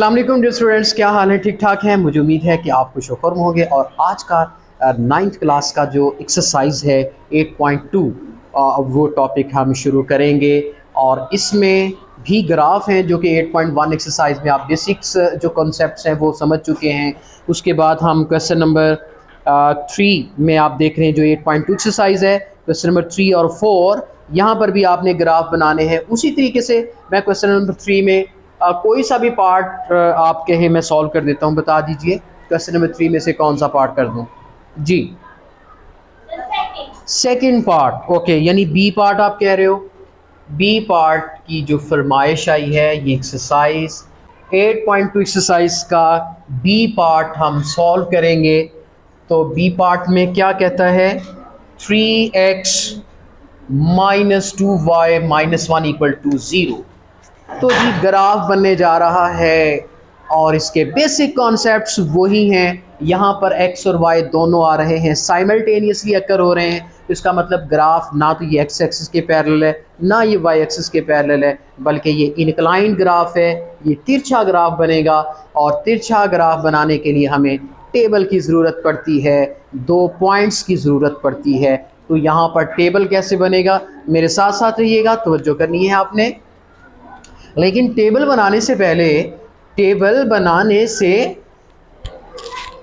अस्सलाम वालेकुम dear students, क्या हाल है? ठीक ठाक हैं। मुझे उम्मीद है कि आप खुश खुर्म होंगे। और आज का 9th क्लास का जो एक्सरसाइज है 8.2 वो टॉपिक हम शुरू करेंगे। और इसमें भी ग्राफ हैं जो कि 8.1 एक्सरसाइज में आप बेसिक्स जो कॉन्सेप्ट्स हैं वो समझ चुके हैं। उसके बाद हम क्वेश्चन नंबर 3 में आप देख रहे हैं जो 8.2 एक्सरसाइज है। क्वेश्चन नंबर 3 और 4 यहाँ पर भी आपने ग्राफ बनाने हैं। उसी तरीके से मैं क्वेश्चन नंबर 3 में कोई सा भी पार्ट आप कहें मैं सॉल्व कर देता हूँ। बता दीजिए क्वेश्चन नंबर 3 में से कौन सा पार्ट कर दूँ जी? Second part. ओके, यानी बी पार्ट आप कह रहे हो। बी पार्ट की जो फरमाइश आई है ये एक्सरसाइज 8.2 एक्सरसाइज का बी पार्ट हम सॉल्व करेंगे। तो बी पार्ट में क्या कहता है? 3x minus 2y minus 1 equal to 0। तो जी ग्राफ बनने जा रहा है और इसके बेसिक कॉन्सेप्ट्स वही हैं। यहाँ पर x और y दोनों आ रहे हैं, साइमल्टेनियसली अकर हो रहे हैं। तो इसका मतलब ग्राफ ना तो ये x एक्सिस के पैरेलल है ना ये y एक्सिस के पैरेलल है, बल्कि ये इंक्लाइंड ग्राफ है। ये तिरछा ग्राफ बनेगा और तिरछा ग्राफ बनाने के लिए हमें टेबल की ज़रूरत पड़ती है, 2 पॉइंट्स की ज़रूरत पड़ती है। तो यहाँ पर टेबल कैसे बनेगा, मेरे साथ साथ रहिएगा, तवज्जो करनी है आपने। लेकिन टेबल बनाने से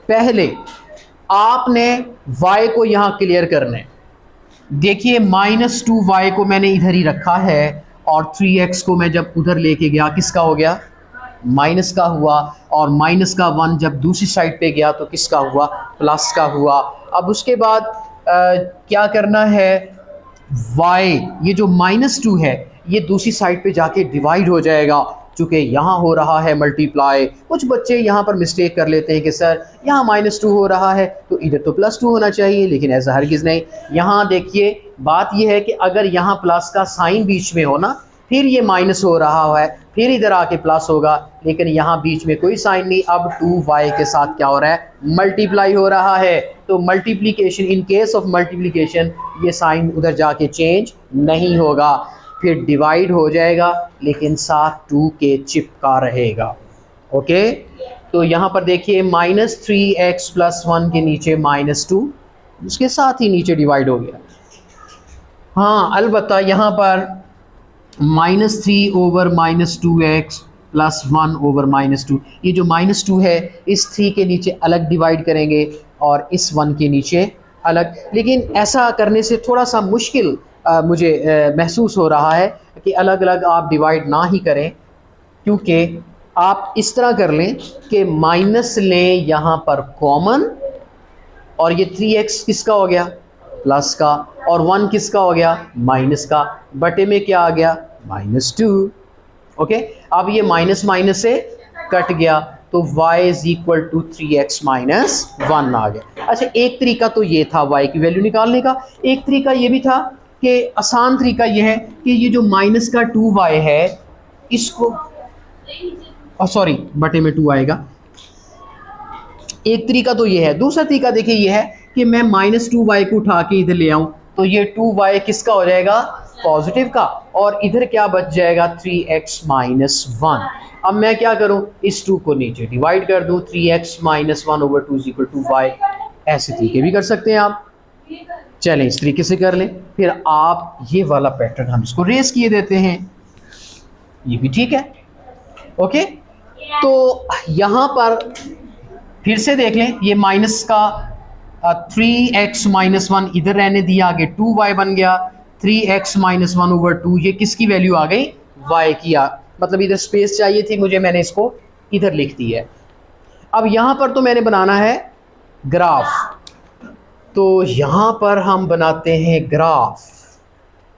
पहले आपने y को यहाँ क्लियर करना है। देखिए -2y को मैंने इधर ही रखा है और 3x को मैं जब उधर लेके गया किसका हो गया? माइनस का हुआ। और माइनस का 1 जब दूसरी साइड पे गया तो किसका हुआ? प्लस का हुआ। अब उसके बाद क्या करना है? y ये जो -2 है ये दूसरी साइड पे जाके डिवाइड हो जाएगा, चूँकि यहाँ हो रहा है मल्टीप्लाई। कुछ बच्चे यहाँ पर मिस्टेक कर लेते हैं कि सर यहाँ -2 हो रहा है तो इधर तो +2 होना चाहिए, लेकिन ऐसा हरगिज़ नहीं। यहाँ देखिए बात यह है कि अगर यहाँ प्लस का साइन बीच में हो ना, फिर ये माइनस हो रहा है, फिर इधर आके प्लस होगा, लेकिन यहाँ बीच में कोई साइन नहीं। अब 2y के साथ क्या हो रहा है? मल्टीप्लाई हो रहा है। तो multiplication, in case of multiplication ये साइन उधर जाके चेंज नहीं होगा, फिर डिवाइड हो जाएगा, लेकिन साथ 2 के चिपका रहेगा। ओके, तो यहाँ पर देखिए -3x + 1 के नीचे -2, उसके साथ ही नीचे डिवाइड हो गया। हाँ, अलबत्ता यहाँ पर -3 ओवर -2x + 1 ओवर -2, ये जो -2 है इस 3 के नीचे अलग डिवाइड करेंगे और इस 1 के नीचे अलग। लेकिन ऐसा करने से थोड़ा सा मुश्किल मुझे महसूस हो रहा है कि अलग अलग आप डिवाइड ना ही करें, क्योंकि आप इस तरह कर लें कि माइनस लें यहाँ पर कॉमन, और ये 3x किसका हो गया? प्लस का, और 1 किसका हो गया? माइनस का। बटे में क्या आ गया? -2। ओके, अब ये माइनस माइनस से कट गया तो y = 3x - 1 आ गया। अच्छा, एक तरीका तो ये था y की वैल्यू निकालने का। एक तरीका ये भी था कि आसान तरीका ये है कि ये जो माइनस का 2y है इसको, सॉरी बटे में 2 आएगा। एक तरीका तो ये है। दूसरा तरीका देखिए ये है कि मैं -2y को उठा के इधर ले आऊं तो ये 2y किसका हो जाएगा? पॉजिटिव का, और इधर क्या बच जाएगा? 3x - 1। अब मैं क्या करूं? इस 2 को नीचे डिवाइड कर दूं, 3x - 1/2 = y। ऐसे तरीके भी कर सकते हैं आप। चलें इस तरीके से कर लें, फिर आप ये वाला पैटर्न हम इसको रेस किए देते हैं, ये भी ठीक है। ओके, तो यहाँ पर फिर से देख लें, ये माइनस का 3x - 1 इधर रहने दिया, आगे 2y बन गया। 3x - 1/2 ये किसकी वैल्यू आ गई? y की। मतलब इधर स्पेस चाहिए थी मुझे, मैंने इसको इधर लिख दी है। अब यहाँ पर तो मैंने बनाना है ग्राफ, तो यहाँ पर हम बनाते हैं ग्राफ।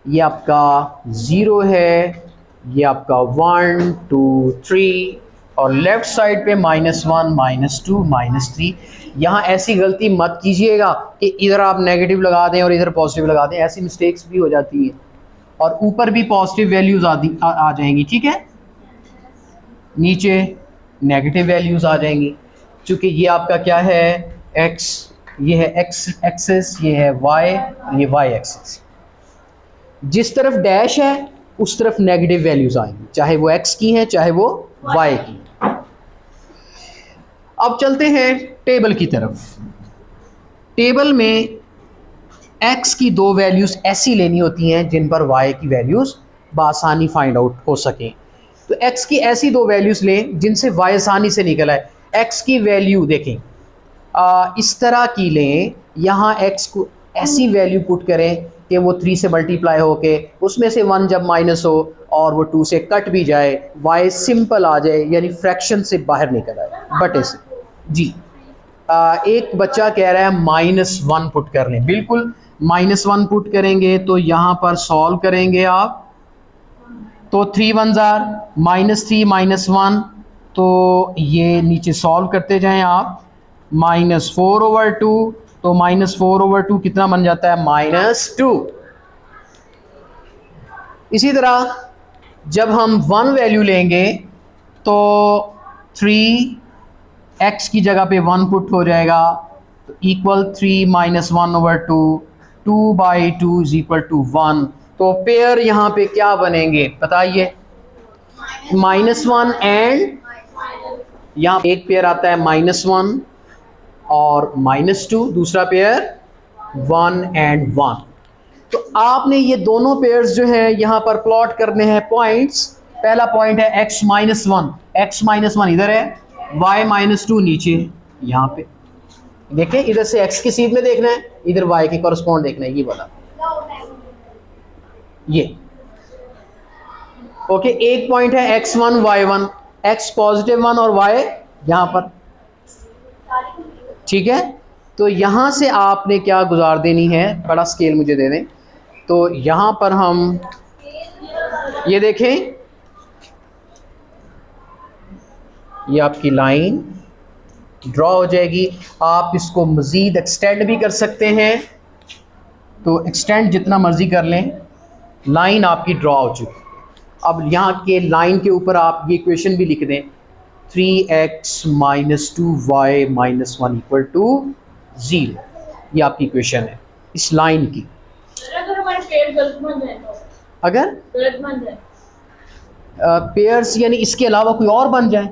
ये आपका 0 है, ये आपका 1 2 3, और लेफ़्ट साइड पे -1 -2 -3। यहाँ ऐसी गलती मत कीजिएगा कि इधर आप नेगेटिव लगा दें और इधर पॉजिटिव लगा दें, ऐसी मिस्टेक्स भी हो जाती है। और ऊपर भी पॉजिटिव वैल्यूज़ आ जाएंगी, ठीक है, नीचे नेगेटिव वैल्यूज़ आ जाएंगी। चूँकि ये आपका क्या है? x, ये है x एक्सिस, ये है y, ये y एक्सिस। जिस तरफ डैश है उस तरफ नेगेटिव वैल्यूज़ आएंगी, चाहे वो x की हैं चाहे वो y की। अब चलते हैं टेबल की तरफ। टेबल में x की दो वैल्यूज़ ऐसी लेनी होती हैं जिन पर y की वैल्यूज़ बआसानी फाइंड आउट हो सकें। तो x की ऐसी दो वैल्यूज़ लें जिनसे y आसानी से निकल आए। x की वैल्यू देखें, इस तरह की लें, यहाँ x को ऐसी वैल्यू पुट करें कि वो 3 से मल्टीप्लाई हो के उसमें से 1 जब माइनस हो और वो 2 से कट भी जाए, y सिंपल आ जाए, यानी फ्रैक्शन से बाहर निकल आए बटे से। जी, एक बच्चा कह रहा है -1 पुट कर लें। बिल्कुल, -1 पुट करेंगे तो यहाँ पर सॉल्व करेंगे आप, तो 3 1 जार -3 -1, तो ये नीचे सॉल्व करते जाएं आप। -4/2, तो -4/2 कितना बन जाता है? -2। इसी तरह जब हम 1 वैल्यू लेंगे तो 3x की जगह पे 1 पुट हो जाएगा, तो इक्वल 3 -1/2, 2/2 इज इक्वल टू 1। तो पेयर यहाँ पे क्या बनेंगे बताइए? -1 एंड, यहाँ एक पेयर आता है -1 और -2, दूसरा पेयर 1 एंड 1। तो आपने ये दोनों पेयर्स जो है यहाँ पर प्लॉट करने हैं पॉइंट्स। पहला पॉइंट है x-1 इधर है, y-2 नीचे यहाँ पे। देखें, इधर से x की सीध में देखना है, इधर y के कॉरस्पॉन्ड देखना है, ये वाला, ये ओके। एक पॉइंट है x1 y1, x +1 और y यहाँ पर, ठीक है। तो यहाँ से आपने क्या गुजार देनी है, बड़ा स्केल मुझे दे दें। तो यहाँ पर हम ये देखें, ये आपकी लाइन ड्रॉ हो जाएगी। आप इसको मज़ीद एक्सटेंड भी कर सकते हैं, तो एक्सटेंड जितना मर्ज़ी कर लें। लाइन आपकी ड्रॉ हो चुकी। अब यहाँ के लाइन के ऊपर आप ये इक्वेशन भी लिख दें, 3x - 2y - 1 इक्वल टू 0। ये आपकी इक्वेशन है इस लाइन की। अगर हमारे पेयर गलत बन जाए तो, अगर गलत बन जाए पेयर्स यानी इसके अलावा कोई और बन जाए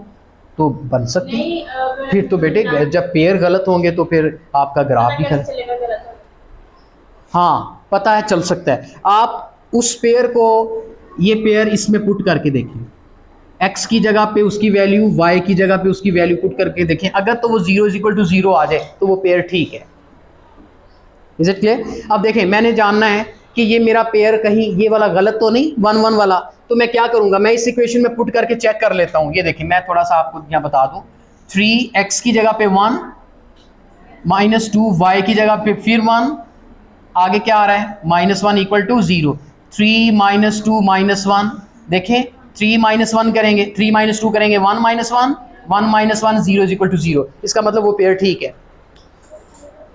तो बन सकती नहीं, है। फिर तो बेटे जब पेयर गलत होंगे तो फिर आपका ग्राफ भी गलत। चलेगा गलत हो। हाँ, पता है, चल सकता है। आप उस पेयर को, ये पेयर इसमें पुट करके देखिए, x की जगह पे उसकी वैल्यू, y की जगह पे उसकी वैल्यू पुट करके देखें। अगर तो वो 0 = 0 आ जाए तो वो पेयर ठीक है। Is it clear? अब देखें, मैंने जानना है कि ये मेरा पेयर कहीं ये वाला गलत तो नहीं, 1 1 वाला। तो मैं क्या करूंगा, मैं इस इक्वेशन में पुट करके चेक कर लेता हूँ। ये देखिए, मैं थोड़ा सा आपको यहाँ बता दूँ, 3x की जगह पे 1 -2, y की जगह पे फिर 1, आगे क्या आ रहा है? -1 इक्वल टू 0। 3 - 2 - 1, देखें 3 - 1 करेंगे, 3 - 2 करेंगे, 1 - 1, 1 - 1 0 = 0। इसका मतलब वो पेयर ठीक है।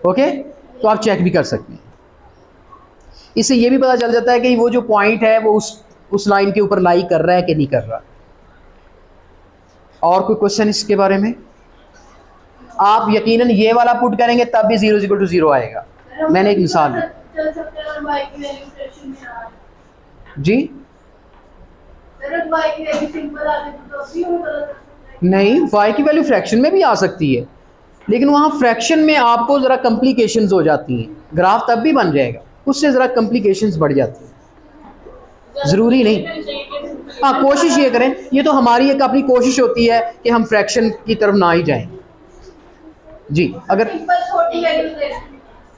ओके, तो आप चेक भी कर सकते हैं। इससे ये भी पता चल जाता है कि वो जो पॉइंट है वो उस लाइन के ऊपर लाई कर रहा है कि नहीं कर रहा। और कोई क्वेश्चन इसके बारे में? आप यकीनन ये वाला पुट करेंगे तब भी 0 = 0 आएगा। मैंने एक मिसाल दी जी। नहीं, y की वैल्यू फ्रैक्शन में भी आ सकती है, लेकिन वहाँ फ्रैक्शन में आपको ज़रा कॉम्प्लिकेशंस हो जाती हैं। ग्राफ तब भी बन जाएगा, उससे ज़रा कॉम्प्लिकेशंस बढ़ जाती हैं। ज़रूरी नहीं। हाँ, कोशिश ये करें, ये तो हमारी एक अपनी कोशिश होती है कि हम फ्रैक्शन की तरफ ना ही जाएं। जी, अगर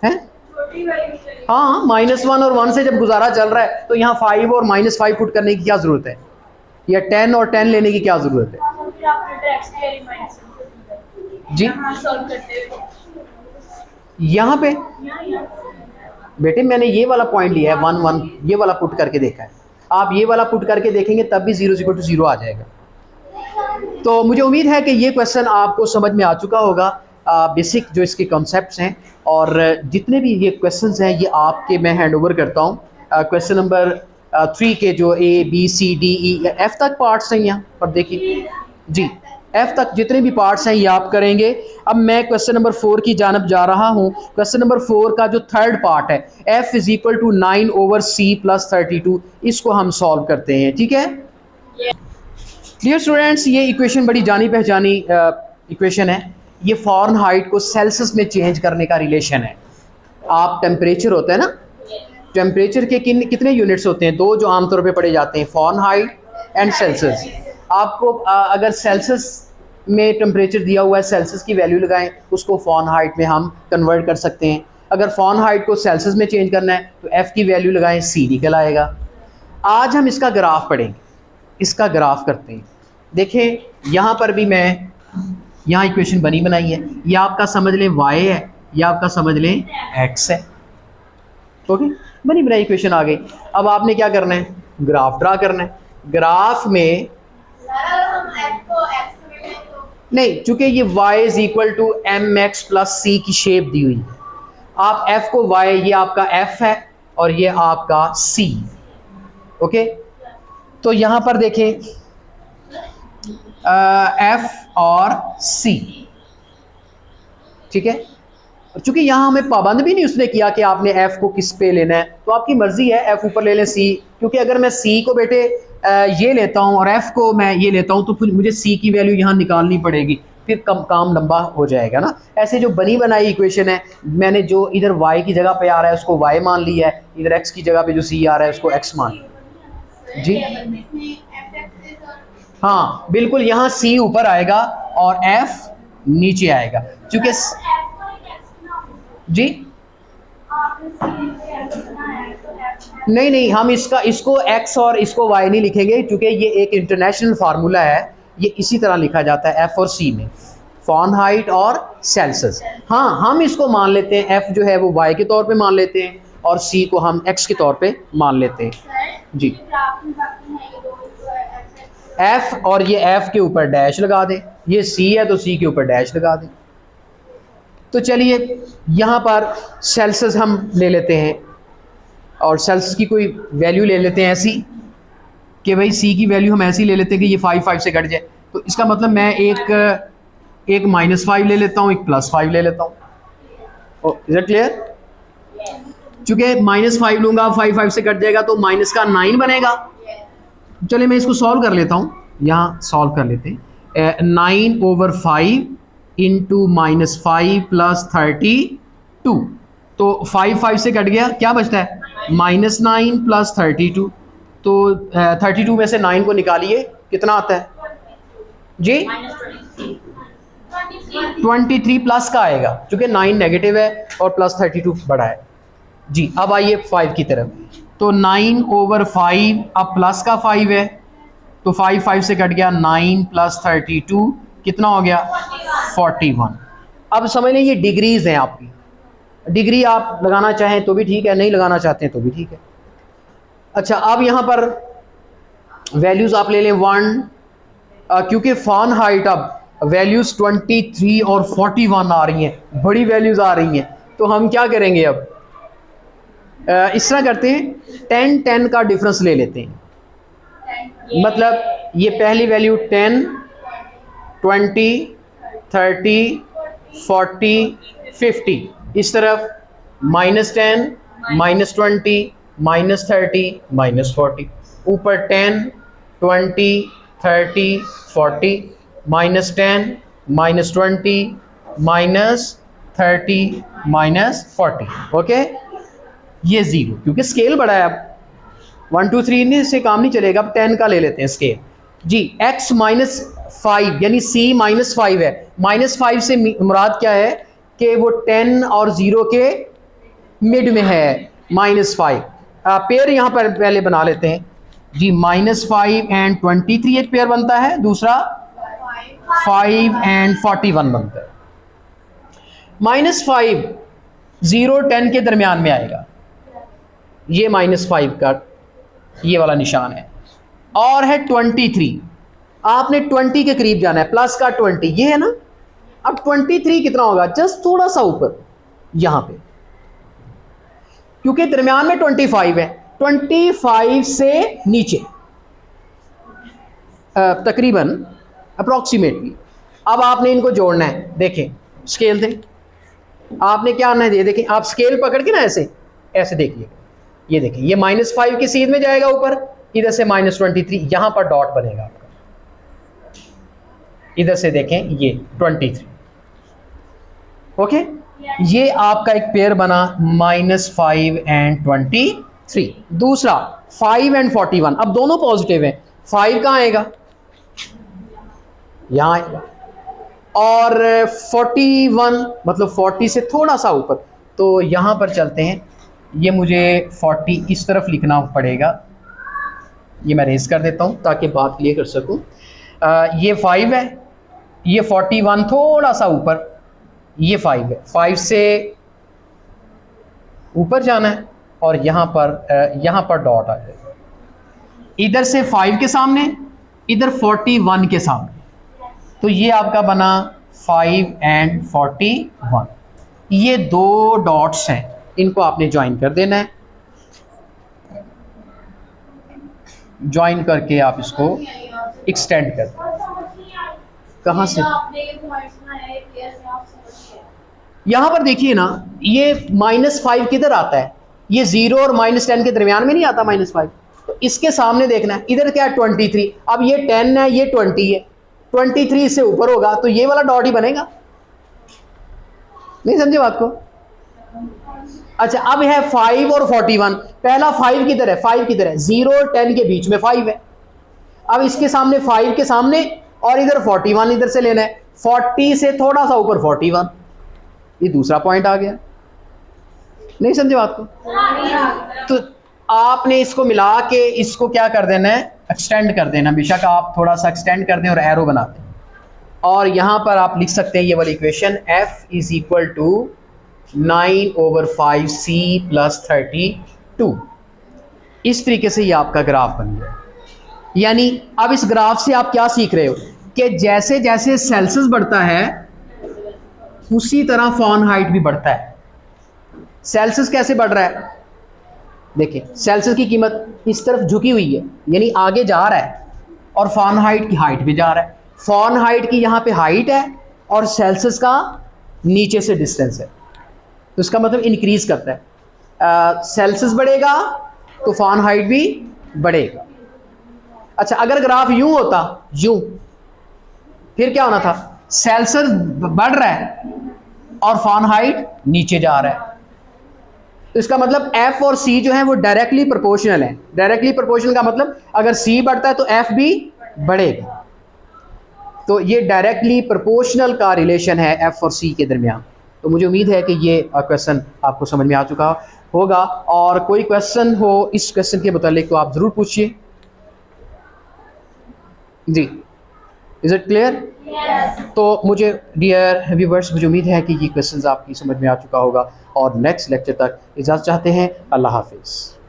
हैं, हाँ, -1 और 1 से जब गुजारा चल रहा है तो यहाँ 5 और -5 पुट करने की क्या ज़रूरत है, या 10 और 10 लेने की क्या ज़रूरत है? जी, यहाँ पे बेटे मैंने ये वाला पॉइंट लिया है 1 1, ये वाला पुट करके देखा है। आप ये वाला पुट करके देखेंगे तब भी 0 = 0 आ जाएगा। तो मुझे उम्मीद है कि ये क्वेश्चन आपको समझ में आ चुका होगा, बेसिक जो इसके कॉन्सेप्ट्स हैं। और जितने भी ये क्वेश्चंस हैं ये आपके मैं हैंड ओवर करता हूँ। क्वेश्चन नंबर 3 के जो A B C D E F तक पार्ट्स हैं यहाँ पर देखिए जी, F तक जितने भी पार्ट्स हैं ये आप करेंगे। अब मैं क्वेश्चन नंबर 4 की जानब जा रहा हूँ। क्वेश्चन नंबर 4 का जो थर्ड पार्ट है, F = 9/C + 32, इसको हम सॉल्व करते हैं। ठीक है डियर स्टूडेंट्स, ये इक्वेशन बड़ी जानी पहचानी इक्वेशन है। ये फ़ारेनहाइट को सेल्सियस में चेंज करने का रिलेशन है। आप टेम्परेचर होता है ना, टेम्परेचर के कितने यूनिट्स होते हैं? दो जो आमतौर पे पढ़े जाते हैं, फ़ारेनहाइट एंड सेल्सियस। आपको अगर सेल्सियस में टेम्परेचर दिया हुआ है, सेल्सियस की वैल्यू लगाएं, उसको फ़ारेनहाइट में हम कन्वर्ट कर सकते हैं। अगर फ़ारेनहाइट को सेल्सियस में चेंज करना है तो एफ़ की वैल्यू लगाएं, सी निकल आएगा। आज हम इसका ग्राफ पढ़ेंगे, इसका ग्राफ करते हैं। देखें यहाँ पर भी मैं यहाँ इक्वेशन बनी बनाई है, या आपका समझ लें y है या आपका समझ लें x है। ओके, बनी बनाई इक्वेशन आ गई। अब आपने क्या करना है? ग्राफ ड्रा करना है। ग्राफ में नहीं, चूंकि ये y is equal to M X plus C की शेप दी हुई है, आप f को y, ये आपका f है और ये आपका c। ओके, तो यहाँ पर देखें f और c, ठीक है। चूंकि यहाँ हमें पाबंद भी नहीं उसने किया कि आपने f को किस पे लेना है, तो आपकी मर्जी है, f ऊपर ले लें c, क्योंकि अगर मैं c को बेटे ये लेता हूँ और f को मैं ये लेता हूँ तो फिर मुझे c की वैल्यू यहाँ निकालनी पड़ेगी, फिर काम लंबा हो जाएगा ना। ऐसे जो बनी बनाई इक्वेशन है, मैंने जो इधर y की जगह पे आ रहा है उसको y मान लिया है, इधर x की जगह पे जो c आ रहा है उसको x मान लिया जी। हाँ बिल्कुल, यहाँ c ऊपर आएगा और f नीचे आएगा, चूंकि जी नहीं, हम इसको x और इसको y नहीं लिखेंगे, क्योंकि ये एक इंटरनेशनल फार्मूला है, ये इसी तरह लिखा जाता है f और c में, फ़ारेनहाइट और सेल्सियस। हाँ, हम इसको मान लेते हैं, f जो है वो y के तौर पे मान लेते हैं और c को हम x के तौर पे मान लेते हैं जी। f और ये f के ऊपर डैश लगा दें, ये c है तो c के ऊपर डैश लगा दें। तो चलिए यहाँ पर सेल्सियस हम ले लेते हैं और सेल्सियस की कोई वैल्यू ले लेते हैं ऐसी कि भाई c की वैल्यू हम ऐसी ले लेते हैं कि ये 5 से कट जाए। तो इसका मतलब मैं एक -5 ले लेता हूँ, एक +5 ले लेता हूँ। Is it clear? चूँकि -5 लूँगा, 5 से कट जाएगा तो माइनस का 9 बनेगा। चलिए मैं इसको सॉल्व कर लेता हूँ, यहाँ सॉल्व कर लेते हैं। 9/5 इंटू -5 + 32, तो 5 से कट गया, क्या बचता है? -9 + 32। तो 32 में से 9 को निकालिए, कितना आता है जी? 23 प्लस का आएगा, क्योंकि 9 नेगेटिव है और +32 बड़ा है जी। अब आइए 5 की तरफ, तो 9/5, अब प्लस का 5 है तो 5 से कट गया, 9 + 32 कितना हो गया? 41। अब समझ लें ये डिग्रीज हैं आपकी, डिग्री आप लगाना चाहें तो भी ठीक है, नहीं लगाना चाहते हैं तो भी ठीक है। अच्छा, अब यहाँ पर वैल्यूज़ आप ले लें 1, क्योंकि फ़ारेनहाइट अब वैल्यूज़ 23 और 41 आ रही हैं, बड़ी वैल्यूज़ आ रही हैं, तो हम क्या करेंगे अब? इस तरह करते हैं, 10 का डिफरेंस ले लेते हैं। मतलब ये पहली वैल्यू 10, 20, 30, 40, 50, इस तरफ -10, -20, -30, -40, ऊपर 10, 20, 30, 40, -10, -20, -30, -40। ओके, ये 0, क्योंकि स्केल बड़ा है, अब 1 2 3 से काम नहीं चलेगा, अब 10 का ले लेते हैं स्केल जी। x -5 यानी c -5 है, -5 से मुराद क्या है कि वो 10 और 0 के मिड में है, -5। पेयर यहाँ पर पहले बना लेते हैं जी, -5 एंड 23 एक पेयर बनता है, दूसरा 5 एंड 41 बनता है। -5 0 10 के दरमियान में आएगा, ये -5 का ये वाला निशान है, और है 23, आपने 20 के करीब जाना है, प्लस का 20 ये है ना। अब 23 कितना होगा? जस्ट थोड़ा सा ऊपर यहां पे, क्योंकि दरमियान में 25 है, 25 से नीचे तकरीबन अप्रोक्सीमेटली। अब आपने इनको जोड़ना है, देखें स्केल दें, आपने क्या आना है, ये देखें, आप स्केल पकड़ के ना ऐसे ऐसे देखिए, ये देखें, ये -5 की सीध में जाएगा ऊपर, इधर से -23, यहां पर डॉट बनेगा आपका, इधर से देखें ये 23, ओके ये आपका एक पेयर बना -5 and 23। दूसरा 5 and 41, अब दोनों पॉजिटिव हैं। 5 कहाँ आएगा? यहाँ आएगा। और 41 मतलब 40 से थोड़ा सा ऊपर, तो यहाँ पर चलते हैं। ये मुझे 40 इस तरफ लिखना पड़ेगा, ये मैं रेज कर देता हूँ ताकि बात क्लियर कर सकूँ। ये 5 है, ये 41 थोड़ा सा ऊपर, ये 5 है। 5 से ऊपर जाना है और यहाँ पर डॉट आ जाएगा। इधर से 5 के सामने, इधर 41 के सामने, तो ये आपका बना 5 and 41। ये दो डॉट्स हैं, इनको आपने ज्वाइन कर देना है। ज्वाइन करके आप इसको एक्सटेंड कर दें। कहाँ से? यहाँ पर देखिए ना, ये -5 किधर आता है? ये 0 और -10 के दरमियान में नहीं आता -5, तो इसके सामने देखना है। इधर क्या है? 23। अब ये 10 है, ये 20 है, 23 से ऊपर होगा तो ये वाला डॉट ही बनेगा। नहीं समझे बात को? अच्छा अब है 5 और 41। पहला 5 किधर है? 5 किधर है? 0 और 10 के बीच में 5 है। अब इसके सामने 5 के सामने और इधर 41 इधर से लेना है। 40 से थोड़ा सा ऊपर 41, ये दूसरा पॉइंट आ गया। नहीं समझे बात को? तो आपने इसको मिला के इसको क्या कर देना है? एक्सटेंड कर देना। बेशक आप थोड़ा सा एक्सटेंड कर दें और एरो बना दें, और यहाँ पर आप लिख सकते हैं ये वाली इक्वेशन f = 9/5c + 32। इस तरीके से ये आपका ग्राफ बन गया। यानी अब इस ग्राफ से आप क्या सीख रहे हो कि जैसे जैसे सेल्सियस बढ़ता है उसी तरह फ़ारेनहाइट भी बढ़ता है। सेल्सियस कैसे बढ़ रहा है? देखिए सेल्सियस की कीमत इस तरफ झुकी हुई है, यानी आगे जा रहा है, और फ़ारेनहाइट की हाइट भी जा रहा है। फ़ारेनहाइट की यहाँ पे हाइट है और सेल्सियस का नीचे से डिस्टेंस है, तो इसका मतलब इंक्रीज करता है। सेल्सियस बढ़ेगा तो फ़ारेनहाइट भी बढ़ेगा। अच्छा अगर ग्राफ यूं होता, यूं, फिर क्या होना था? सेल्सियस बढ़ रहा है और फ़ारेनहाइट नीचे जा रहा है, तो इसका मतलब F और C जो है वो डायरेक्टली प्रोपोर्शनल है। डायरेक्टली प्रोपोर्शनल का मतलब अगर C बढ़ता है तो F भी बढ़ेगा। तो ये डायरेक्टली प्रोपोर्शनल का रिलेशन है F और C के दरमियान। तो मुझे उम्मीद है कि ये क्वेश्चन आपको समझ में आ चुका होगा, और कोई क्वेश्चन हो इस क्वेश्चन के मुतालिक तो आप ज़रूर पूछिए। जी, इज़ इट क्लियर? तो मुझे डियर व्यूवर्स, मुझे उम्मीद है कि ये क्वेश्चन आपकी समझ में आ चुका होगा, और नेक्स्ट लेक्चर तक इजाज़त चाहते हैं। अल्लाह हाफिज़।